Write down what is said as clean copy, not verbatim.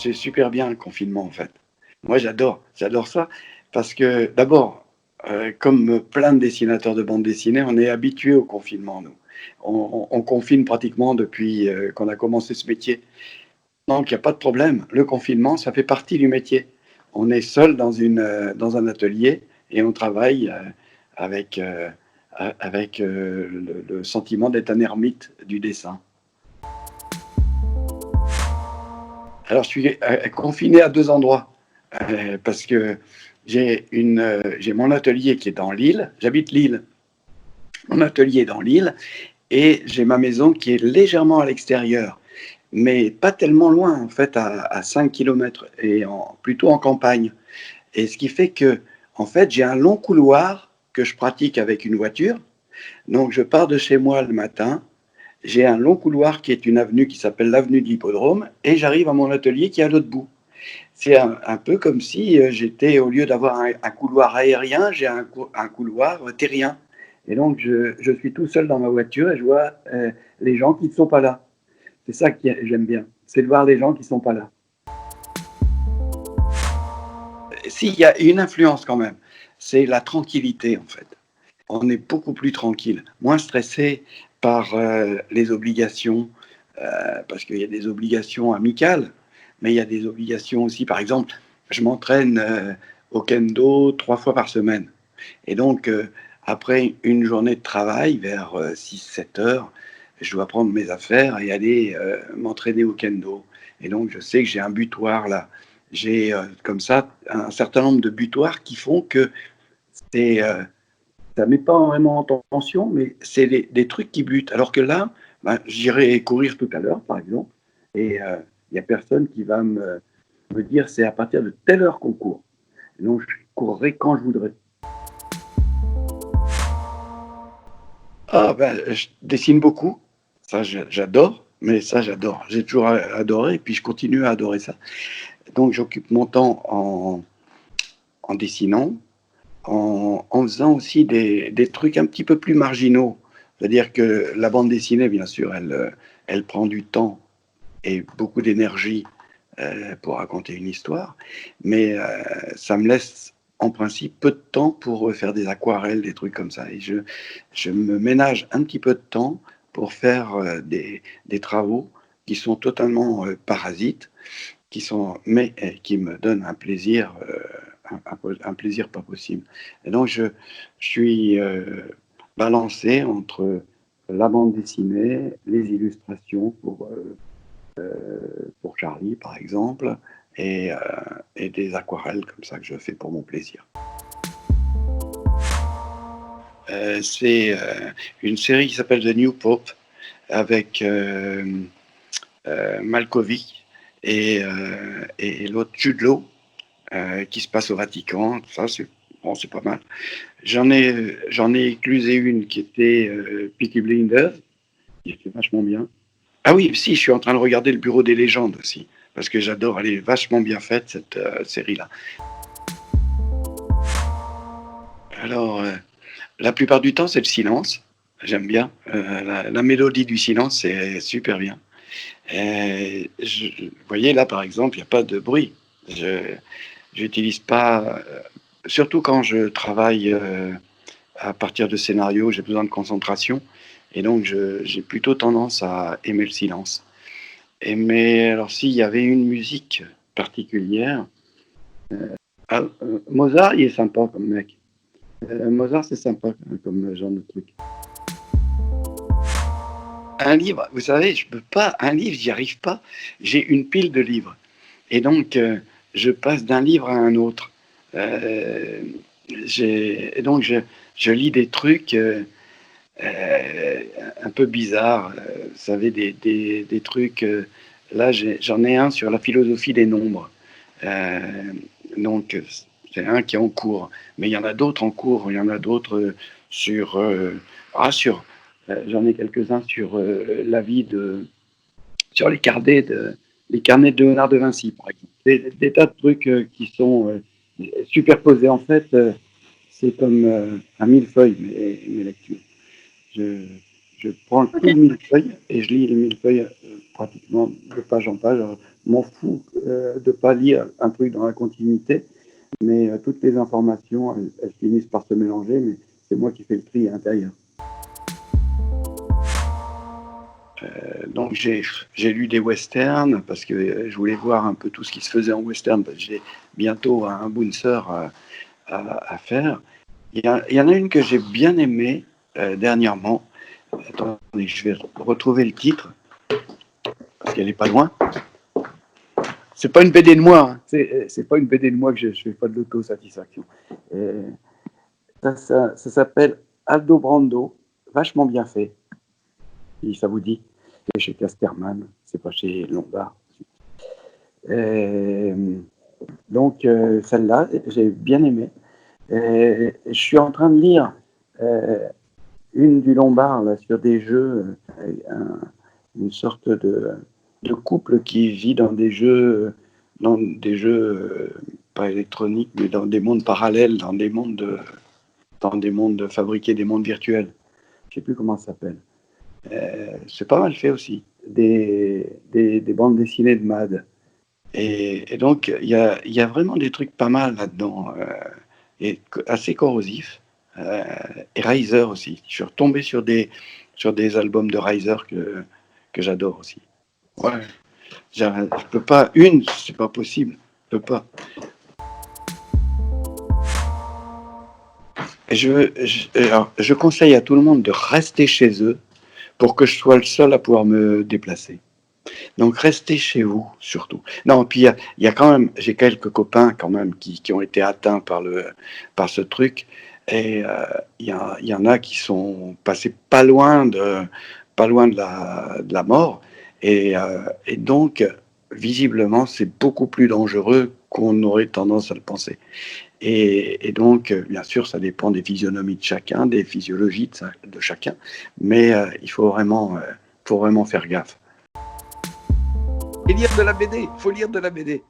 C'est super bien le confinement en fait. Moi j'adore ça parce que d'abord, comme plein de dessinateurs de bande dessinée, on est habitué au confinement nous. On confine pratiquement depuis, qu'on a commencé ce métier. Donc il y a pas de problème. Le confinement, ça fait partie du métier. On est seul dans un atelier et on travaille, avec, le sentiment d'être un ermite du dessin. Alors, je suis confiné à 2 endroits parce que j'ai mon atelier qui est dans l'île. J'habite l'île. Mon atelier est dans l'île et j'ai ma maison qui est légèrement à l'extérieur, mais pas tellement loin, en fait, à 5 kilomètres et plutôt en campagne. Et ce qui fait que, en fait, j'ai un long couloir que je pratique avec une voiture. Donc, je pars de chez moi le matin. J'ai un long couloir qui est une avenue qui s'appelle l'avenue de l'Hippodrome et j'arrive à mon atelier qui est à l'autre bout. C'est un peu comme si j'étais, au lieu d'avoir un couloir aérien, j'ai un couloir terrien. Et donc, je suis tout seul dans ma voiture et je vois les gens qui ne sont pas là. C'est ça que j'aime bien, c'est de voir les gens qui ne sont pas là. S'il y a une influence quand même, c'est la tranquillité en fait. On est beaucoup plus tranquille, moins stressé par les obligations, parce qu'il y a des obligations amicales, mais il y a des obligations aussi. Par exemple, je m'entraîne au kendo 3 fois par semaine. Et donc, après une journée de travail, vers 6-7 heures, je dois prendre mes affaires et aller m'entraîner au kendo. Et donc, je sais que j'ai un butoir là. J'ai comme ça un certain nombre de butoirs qui font que c'est ça met pas vraiment en tension, mais c'est des trucs qui butent. Alors que là, ben, j'irai courir tout à l'heure, par exemple, et il n'y a personne qui va me dire c'est à partir de telle heure qu'on court. Et donc, je courrai quand je voudrais. Ah, ben, je dessine beaucoup. Ça, j'adore. Mais ça, j'adore. J'ai toujours adoré, et puis je continue à adorer ça. Donc, j'occupe mon temps en dessinant, en faisant aussi des trucs un petit peu plus marginaux. C'est-à-dire que la bande dessinée, bien sûr, elle prend du temps et beaucoup d'énergie pour raconter une histoire, mais ça me laisse en principe peu de temps pour faire des aquarelles, des trucs comme ça. Et je me ménage un petit peu de temps pour faire des travaux qui sont totalement parasites, mais qui me donnent un plaisir, un plaisir pas possible. Et donc je suis balancé entre la bande dessinée, les illustrations pour Charlie par exemple, et, euh, et des aquarelles comme ça que je fais pour mon plaisir. C'est une série qui s'appelle The New Pope avec Malkovich et l'autre Jude Law, qui se passe au Vatican. Ça, c'est pas mal. J'en ai éclusé une qui était Peaky Blinders, qui était vachement bien. Ah oui, si, je suis en train de regarder Le Bureau des légendes aussi, parce que j'adore, elle est vachement bien faite, cette série-là. Alors, la plupart du temps, c'est le silence. J'aime bien. La mélodie du silence, c'est super bien. Vous voyez, là, par exemple, il n'y a pas de bruit. Je n'utilise pas, surtout quand je travaille à partir de scénarios, j'ai besoin de concentration. Et donc, j'ai plutôt tendance à aimer le silence. Mais alors, s'il y avait une musique particulière, Mozart, il est sympa comme mec. Mozart, c'est sympa comme genre de truc. Un livre, vous savez, je peux pas, un livre, j'y arrive pas. J'ai une pile de livres. Et donc, je passe d'un livre à un autre. Euh, et donc, je lis des trucs euh, un peu bizarres. Vous savez, des trucs. Là, j'en ai un sur la philosophie des nombres. Euh, donc, c'est un qui est en cours. Mais il y en a d'autres en cours. Il y en a d'autres sur. J'en ai quelques-uns sur la vie sur les carnets de Léonard de Vinci, par exemple. Des tas de trucs qui sont superposés. En fait, c'est comme un millefeuille, mes lectures. Je, je prends tout le millefeuille et je lis le millefeuille pratiquement de page en page. Je m'en fous de ne pas lire un truc dans la continuité, mais toutes les informations, elles finissent par se mélanger, mais c'est moi qui fais le tri à l'intérieur. Donc j'ai lu des westerns parce que je voulais voir un peu tout ce qui se faisait en western, parce que j'ai bientôt un Bouncer à faire. Il y en a une que j'ai bien aimée dernièrement. Attendez, je vais retrouver le titre parce qu'elle n'est pas loin. C'est pas une BD de moi, hein. C'est pas une BD de moi que je fais pas de l'autosatisfaction. Ça s'appelle Aldo Brando, vachement bien fait. Si ça vous dit, c'est chez Casterman, c'est pas chez Lombard. Donc celle-là, j'ai bien aimé. Je suis en train de lire une du Lombard là, sur des jeux, une sorte de couple qui vit dans des jeux pas électroniques, mais dans des mondes parallèles, dans des mondes fabriqués, des mondes virtuels. Je sais plus comment ça s'appelle. C'est pas mal fait aussi. Des bandes dessinées de MAD. Et donc, il y a vraiment des trucs pas mal là-dedans, et assez corrosifs. Et Riser aussi. Je suis retombé sur des albums de Riser que j'adore aussi. Ouais. Je peux pas, c'est pas possible. Je peux pas. Et je conseille à tout le monde de rester chez eux pour que je sois le seul à pouvoir me déplacer. Donc restez chez vous surtout. Non, puis il y a quand même, j'ai quelques copains quand même qui ont été atteints par ce truc, et il y en a qui sont passés pas loin de la mort, et donc visiblement c'est beaucoup plus dangereux qu'on aurait tendance à le penser. Et donc, bien sûr, ça dépend des physionomies de chacun, des physiologies de chacun, mais il faut vraiment faire gaffe. Et lire de la BD, il faut lire de la BD.